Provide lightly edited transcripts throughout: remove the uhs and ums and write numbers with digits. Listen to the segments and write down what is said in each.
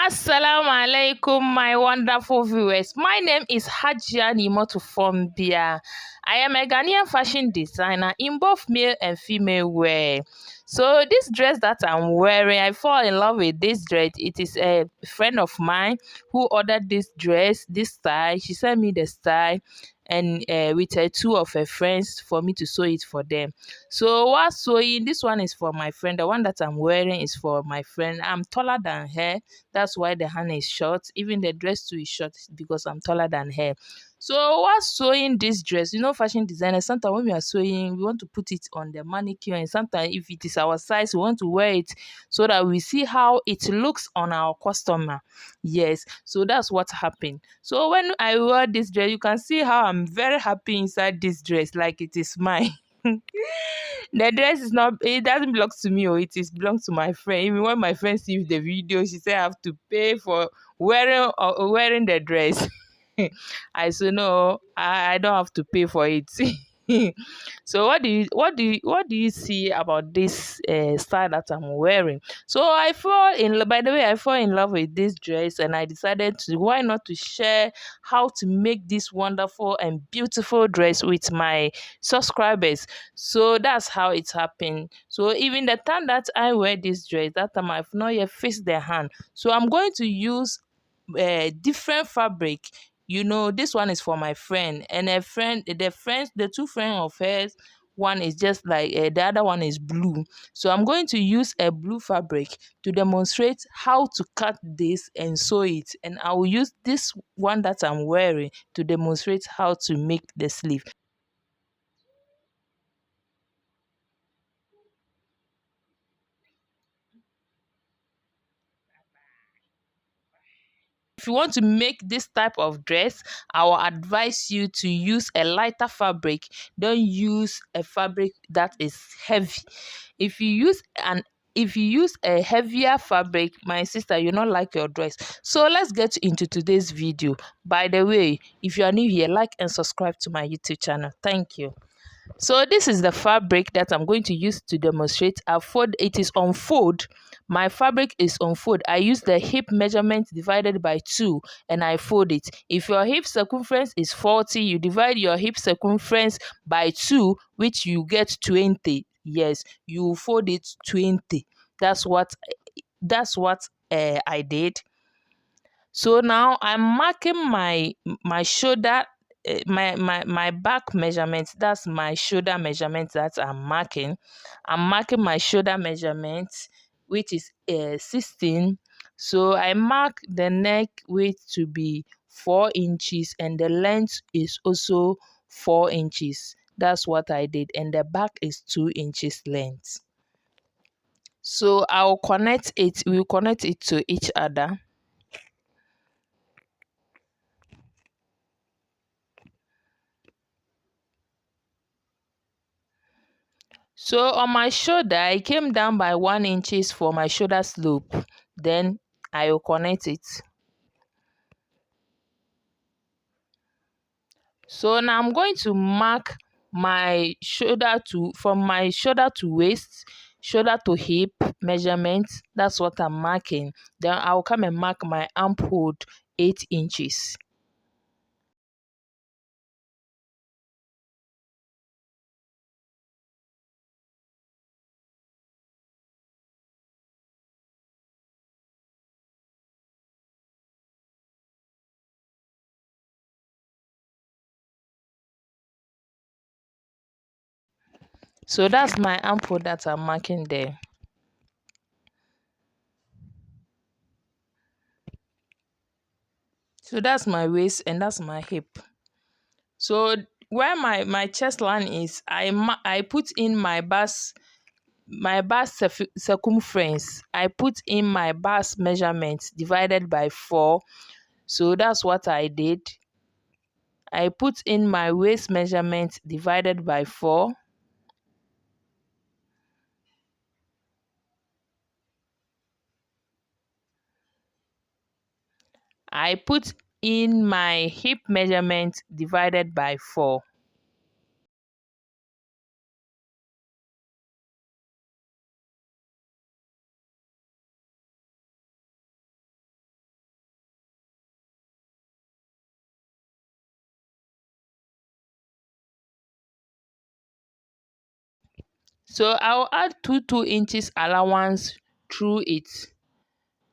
Assalamu alaikum, my wonderful viewers. My name is Hajia Nimotu Fombia. I am a Ghanaian fashion designer in both male and female wear. So this dress that I'm wearing, I fall in love with this dress. It is a friend of mine who ordered this dress, this style. She sent me the style and with two of her friends for me to sew it for them. So while sewing, this one is for my friend. The one that I'm wearing is for my friend. I'm taller than her. That's why the hand is short. Even the dress too is short because I'm taller than her. So while sewing this dress, fashion designers, sometimes when we are sewing, we want to put it on the mannequin, and sometimes if it is our size, we want to wear it so that we see how it looks on our customer. Yes, so that's what happened. So when I wear this dress, you can see how I'm very happy inside this dress, like it is mine. The dress is not, it doesn't belong to me, or it is belongs to my friend. Even when my friend sees the video, she said I have to pay for wearing the dress. I said no, I don't have to pay for it. So what do you see about this style that I'm wearing? So by the way, I fall in love with this dress, and I decided to why not to share how to make this wonderful and beautiful dress with my subscribers. So that's how it happened. So even the time that I wear this dress, that time I've not yet fixed the hand. So I'm going to use different fabric. This one is for my friend, and the two friends of hers, one is just like the other one is blue. So I'm going to use a blue fabric to demonstrate how to cut this and sew it, and I will use this one that I'm wearing to demonstrate how to make the sleeve. If you want to make this type of dress, I will advise you to use a lighter fabric. Don't use a fabric that is heavy. If you use an if you use a heavier fabric, my sister, you not like your dress. So let's get into today's video. By the way, if you are new here, like and subscribe to my YouTube channel. Thank you. So this is the fabric that I'm going to use to demonstrate. It is on fold. My fabric is on fold. I use the hip measurement divided by 2 and I fold it. If your hip circumference is 40, you divide your hip circumference by 2, which you get 20. Yes, you fold it 20. That's what I did. So now I'm marking my shoulder, my back measurement. That's my shoulder measurement that I'm marking. I'm marking my shoulder measurement, which is 16. So I mark the neck width to be 4 inches, and the length is also 4 inches. That's what I did, and the back is 2 inches length. So we'll connect it to each other. So on my shoulder, I came down by 1 inches for my shoulder slope. Then I will connect it. So now I'm going to mark from my shoulder to waist, shoulder to hip measurement. That's what I'm marking. Then I'll come and mark my armhole 8 inches. So that's my armhole that I'm marking there. So that's my waist and that's my hip. So where my chest line is, I put in my bust circumference. I put in my bust measurement divided by 4. So that's what I did. I put in my waist measurement divided by 4. I put in my hip measurement divided by 4. So I'll add 2 inches allowance through it.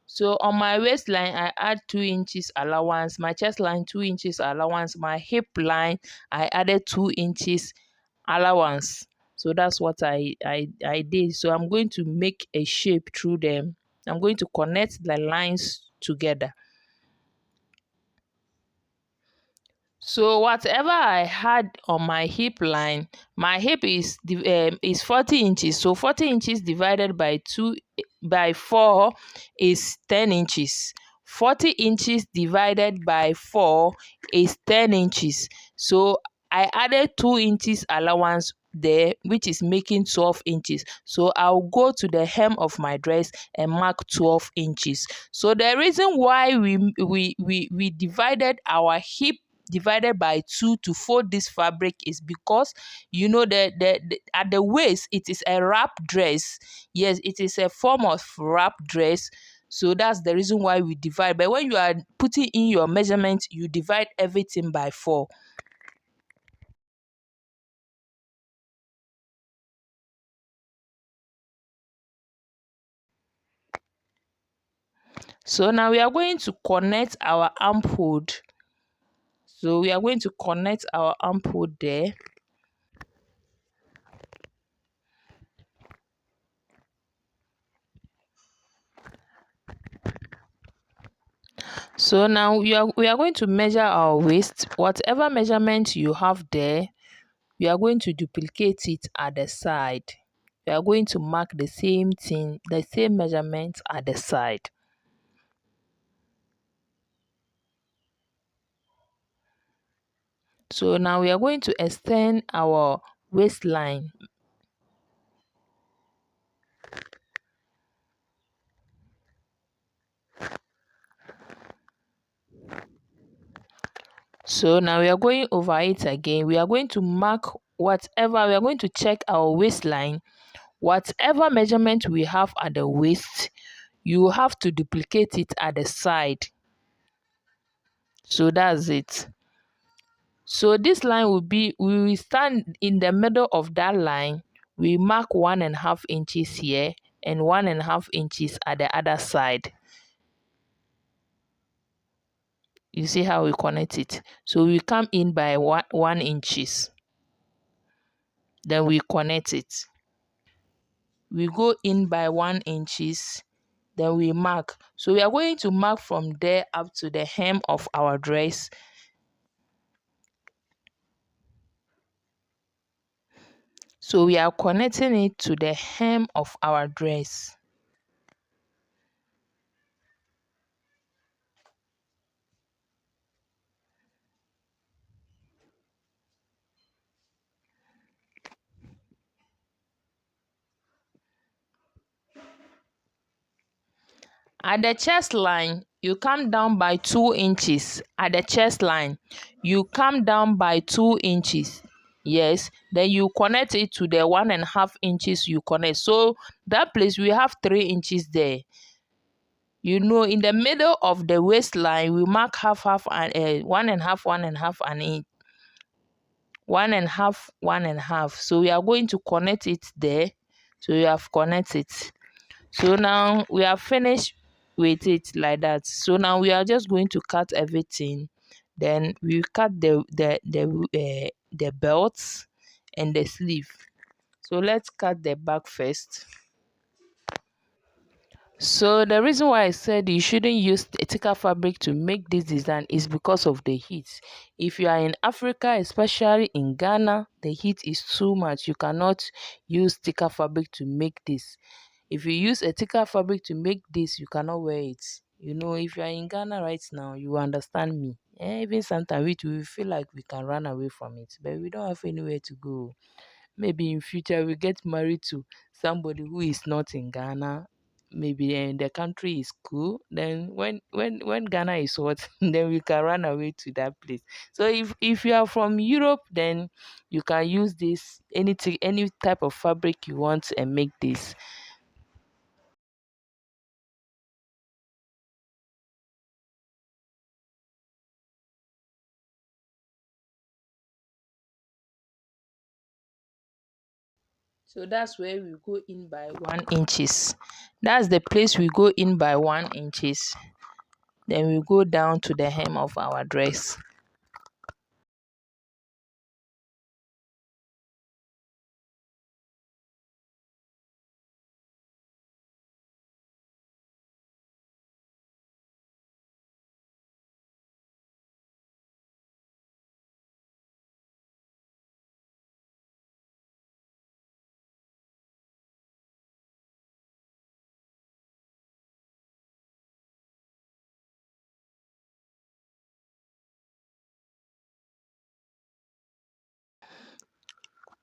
So on my waistline, I add 2 inches allowance, my chest line 2 inches allowance, my hip line, I added 2 inches allowance. So that's what I did. So I'm going to make a shape through them. I'm going to connect the lines together. So whatever I had on my hip line, my hip is 40 inches. So 40 inches divided by 4 is 10 inches. 40 inches divided by 4 is 10 inches. So I added 2 inches allowance there, which is making 12 inches. So I'll go to the hem of my dress and mark 12 inches. So the reason why we divided our hip divided by 2 to fold this fabric is because you know the at the waist it is a wrap dress. Yes, it is a form of wrap dress. So that's the reason why we divide. But when you are putting in your measurement, you divide everything by 4. So now we are going to connect our armhole. So we are going to connect our armhole there. So now we are going to measure our waist. Whatever measurement you have there, we are going to duplicate it at the side. We are going to mark the same thing, the same measurement at the side. So now we are going to extend our waistline. So now we are going over it again. We are going to mark whatever, we are going to check our waistline. Whatever measurement we have at the waist, you have to duplicate it at the side. So that's it. So this line will be, we will stand in the middle of that line. We mark 1.5 inches here and 1.5 inches at the other side. You see how we connect it? So we come in by 1 inches. Then we connect it. We go in by 1 inches. Then we mark. So we are going to mark from there up to the hem of our dress. So we are connecting it to the hem of our dress. At the chest line, you come down by 2 inches. At the chest line, you come down by 2 inches. Yes, then you connect it to the 1.5 inches you connect. So that place we have 3 inches there. You know, in the middle of the waistline, we mark half and 1.5, 1.5, and 1.5, 1.5. So we are going to connect it there. So we have connected. So now we are finished with it like that. So now we are just going to cut everything. Then we cut the belts and the sleeve. So let's cut the back first. So the reason why I said you shouldn't use a thicker fabric to make this design is because of the heat. If you are in Africa, especially in Ghana, the heat is too much. You cannot use thicker fabric to make this. If you use a thicker fabric to make this, you cannot wear it. You know, if you are in Ghana right now, you understand me. Even sometimes we feel like we can run away from it, but we don't have anywhere to go. Maybe in future we get married to somebody who is not in Ghana. Maybe the country is cool. Then when Ghana is hot, then we can run away to that place. So if you are from Europe, then you can use this anything, any type of fabric you want and make this. So that's where we go in by 1 inches. That's the place we go in by 1 inches. Then we go down to the hem of our dress.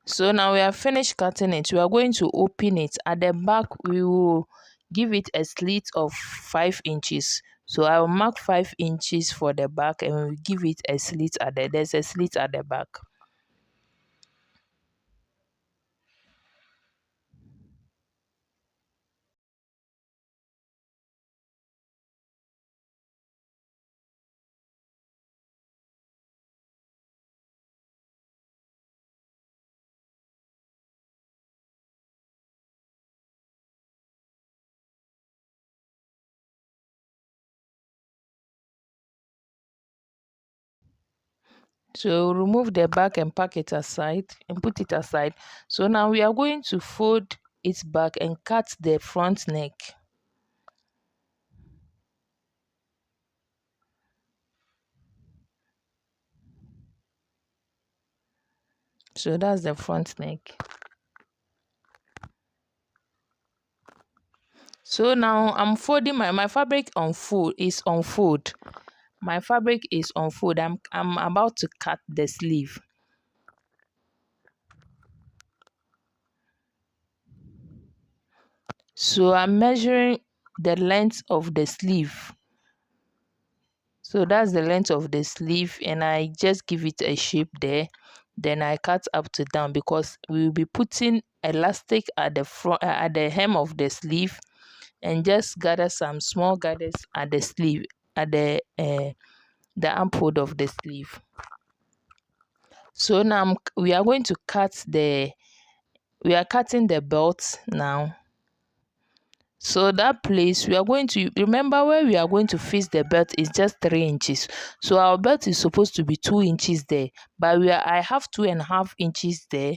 So now we have finished cutting it. We are going to open it. At the back, we will give it a slit of 5 inches. So I will mark 5 inches for the back and we will give it a slit at there's a slit at the back. So remove the back and pack it aside and put it aside. So now we are going to fold it back and cut the front neck. So that's the front neck. So now I'm folding my fabric on fold is on fold. My fabric is on fold. I'm about to cut the sleeve. So I'm measuring the length of the sleeve. So that's the length of the sleeve and I just give it a shape there. Then I cut up to down because we will be putting elastic at the front at the hem of the sleeve and just gather some small gathers at the sleeve at the armhole of the sleeve. So now we are going to we are cutting the belt now. So that place we are going to remember where we are going to fix the belt is just 3 inches. So our belt is supposed to be 2 inches there, but I have 2.5 inches there.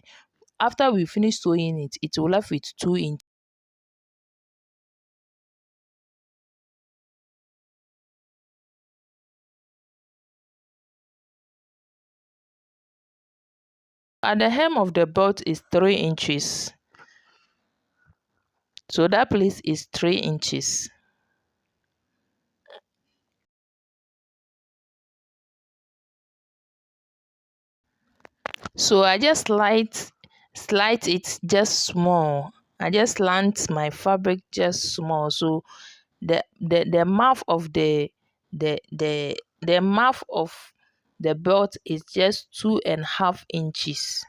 After we finish sewing it, it will left with 2 inches. At the hem of the belt is 3 inches. So that place is 3 inches. So I just slide it just small. I just slant my fabric just small. So the mouth of the mouth of the belt is just 2.5 inches.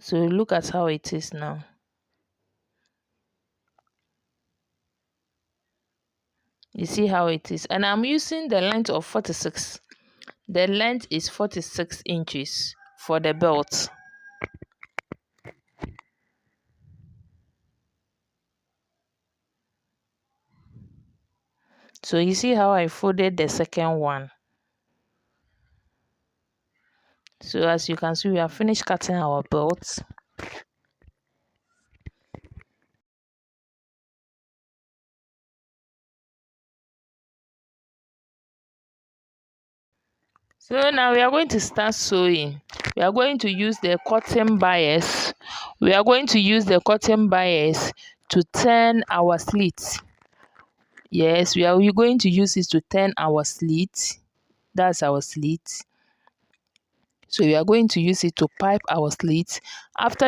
So look at how it is now. You see how it is, and I'm using the length of 46. The length is 46 inches for the belt. So you see how I folded the second one. So as you can see, we have finished cutting our belt. So now we are going to start sewing. We are going to use the cotton bias. We are going to use the cotton bias to turn our slits. Yes, we're going to use it to turn our slit. That's our slit. So we are going to use it to pipe our slits. After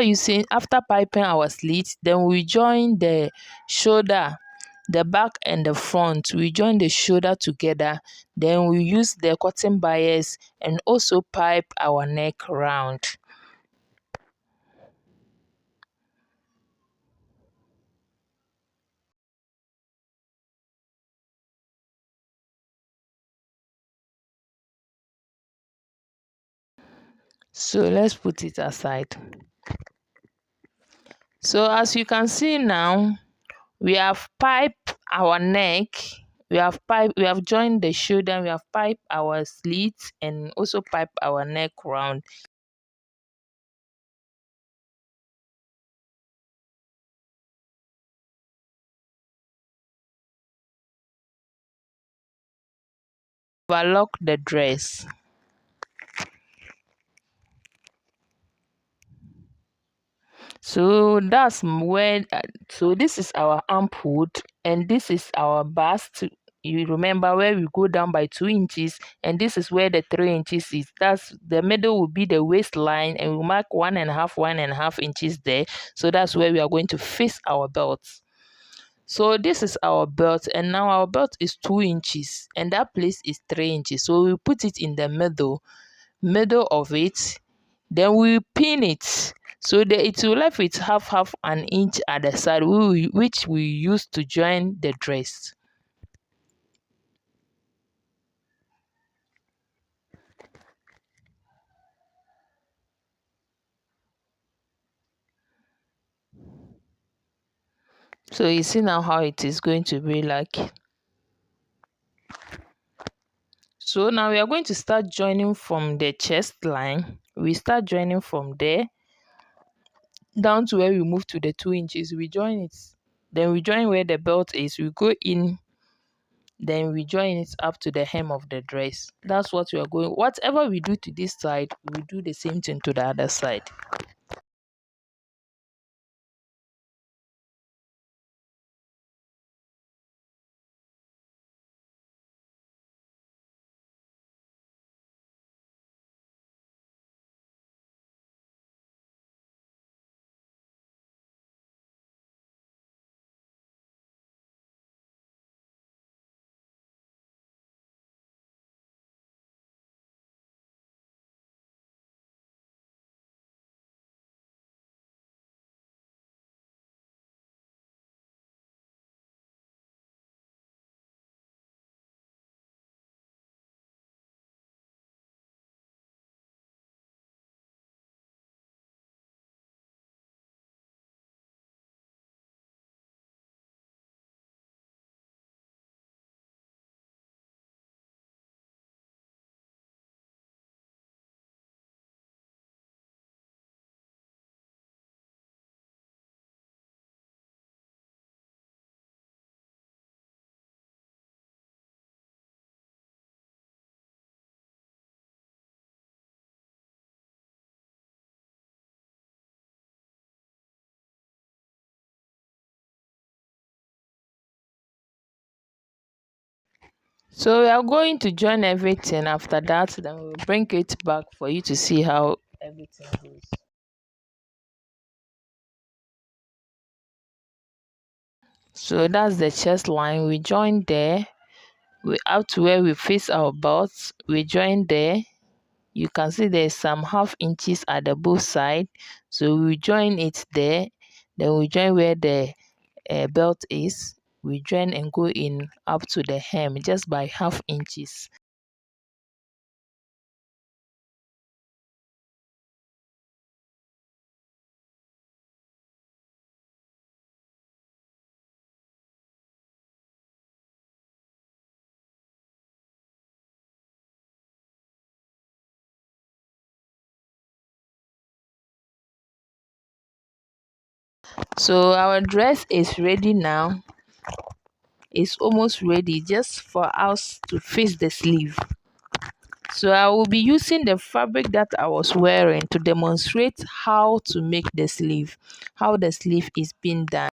piping our slits, then we join the shoulder, the back and the front. We join the shoulder together. Then we use the cotton bias and also pipe our neck round. So let's put it aside. So as you can see now, we have piped our neck, we have joined the shoulder, we have piped our slits, and also piped our neck round. Overlock the dress. So that's where so this is our armpit and this is our bust. You remember where we go down by 2 inches, and this is where the 3 inches is. That's the middle will be the waistline, and we mark 1.5 inches there. So that's where we are going to face our belt. So this is our belt, and now our belt is 2 inches and that place is 3 inches. So we put it in the middle of it, then we pin it so that it will left with half an inch at the side, which we use to join the dress. So you see now how it is going to be like. So now we are going to start joining from the chest line. We start joining from there down to where we move to the 2 inches. We join it, then we join where the belt is, we go in, then we join it up to the hem of the dress. That's what we are going. Whatever we do to this side, we do the same thing to the other side. So we are going to join everything. After that, then we'll bring it back for you to see how everything goes. So that's the chest line. We join there. We up to where we face our belt. We join there. You can see there's some half inches at the both side. So we join it there. Then we join where the belt is. We join and go in up to the hem just by half inches. So our dress is ready now. It's almost ready just for us to face the sleeve. So I will be using the fabric that I was wearing to demonstrate how to make the sleeve, how the sleeve is being done.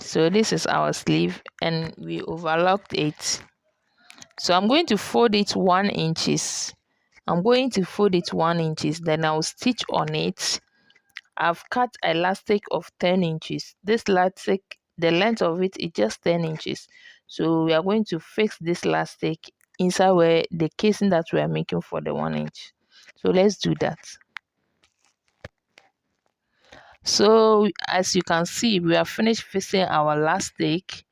So this is our sleeve and we overlocked it. So I'm going to fold it 1 inches. I'm going to fold it 1 inches, then I'll stitch on it I've cut elastic of 10 inches. This elastic, the length of it is just 10 inches. So we are going to fix this elastic inside where the casing that we are making for the 1 inch. So let's do that. So as you can see, we have finished fixing our elastic.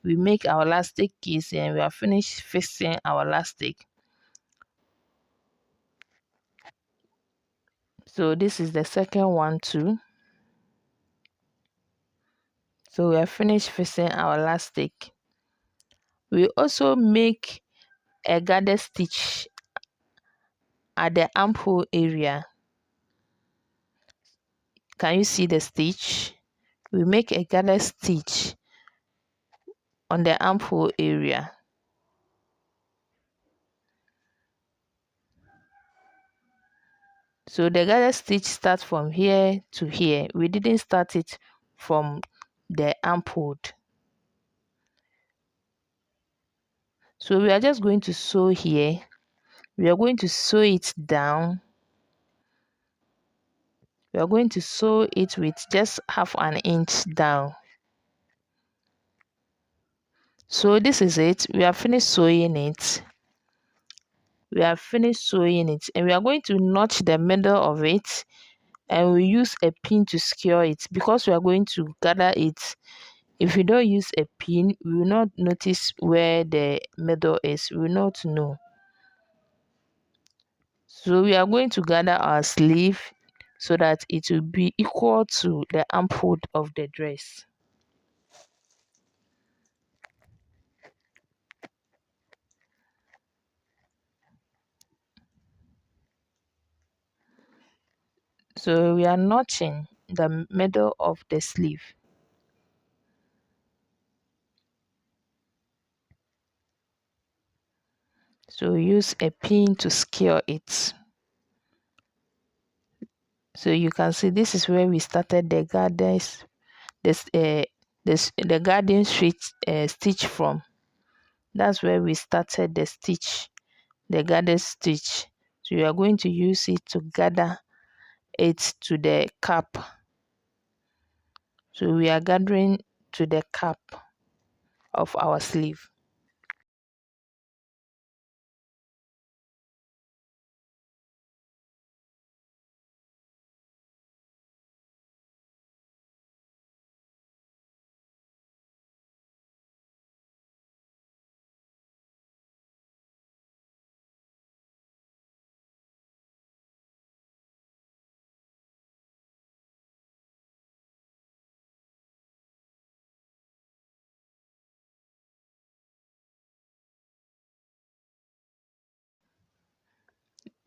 We make our elastic casing and we have finished fixing our elastic. So this is the second one too. So we have finished fixing our elastic. We also make a gathered stitch at the armhole area. Can you see the stitch? We make a gathered stitch on the armhole area. So the gathered stitch starts from here to here. We didn't start it from the armhole. So we are just going to sew here. We are going to sew it down. We are going to sew it with just half an inch down. So this is it. We have finished sewing it. We have finished sewing it and we are going to notch the middle of it, and we use a pin to secure it because we are going to gather it. If you don't use a pin, we will not notice where the middle is. We will not know. So we are going to gather our sleeve so that it will be equal to the armhole of the dress. So we are notching the middle of the sleeve. So use a pin to secure it. So you can see this is where we started the garden stitch from. That's where we started the stitch, the garden stitch. So you are going to use it to gather it to the cap. So we are gathering to the cap of our sleeve.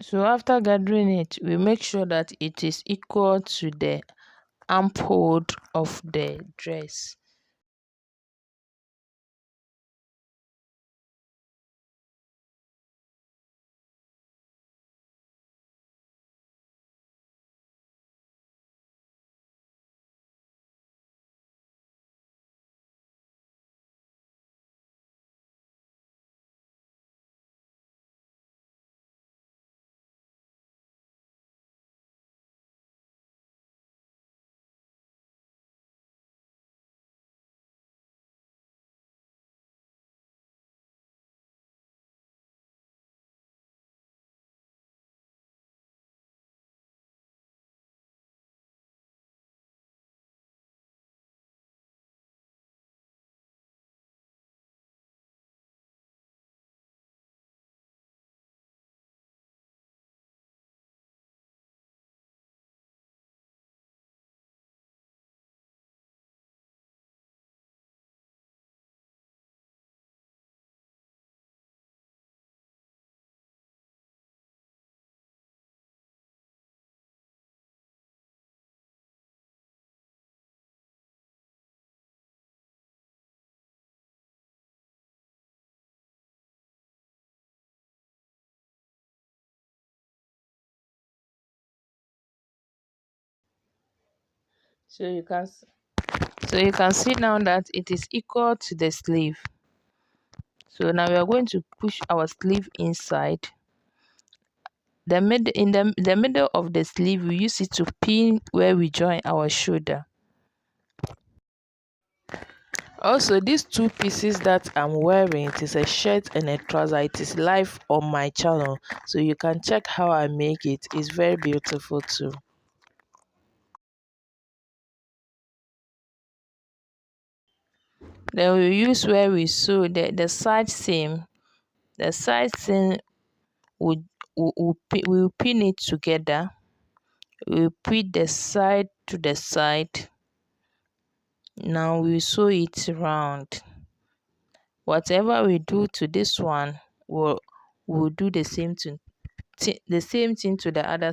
So after gathering it, we make sure that it is equal to the armhole of the dress. So you can see now that it is equal to the sleeve. So now we are going to push our sleeve inside the middle of the sleeve, we use it to pin where we join our shoulder. Also, these two pieces that I'm wearing, it is a shirt and a trouser. It is live on my channel, so you can check how I make it. It's very beautiful too. Then we use where we sew the side seam. The side seam we'll pin it together. We'll pin the side to the side. Now we sew it round. Whatever we do to this one, we'll do the same thing. The same thing to the other.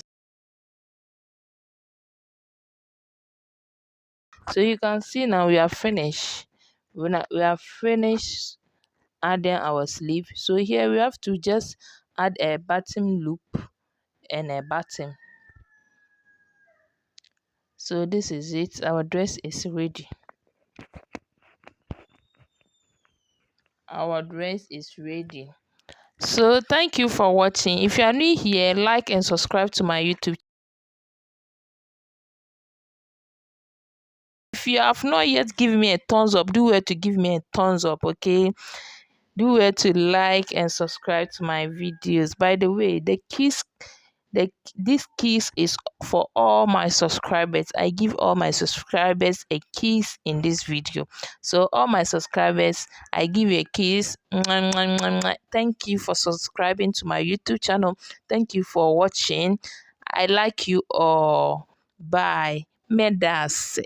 So you can see now we are finished. We are finished adding our sleeve. So here we have to just add a bottom loop and a bottom. So this is it. Our dress is ready. Our dress is ready. So thank you for watching. If you are new here, like and subscribe to my YouTube. If you have not yet given me a thumbs up, do well to give me a thumbs up, okay? Do well to like and subscribe to my videos. By the way, this kiss is for all my subscribers. I give all my subscribers a kiss in this video. So all my subscribers, I give you a kiss. Mwah, mwah, mwah, mwah. Thank you for subscribing to my YouTube channel. Thank you for watching. I like you all. Bye. Medase.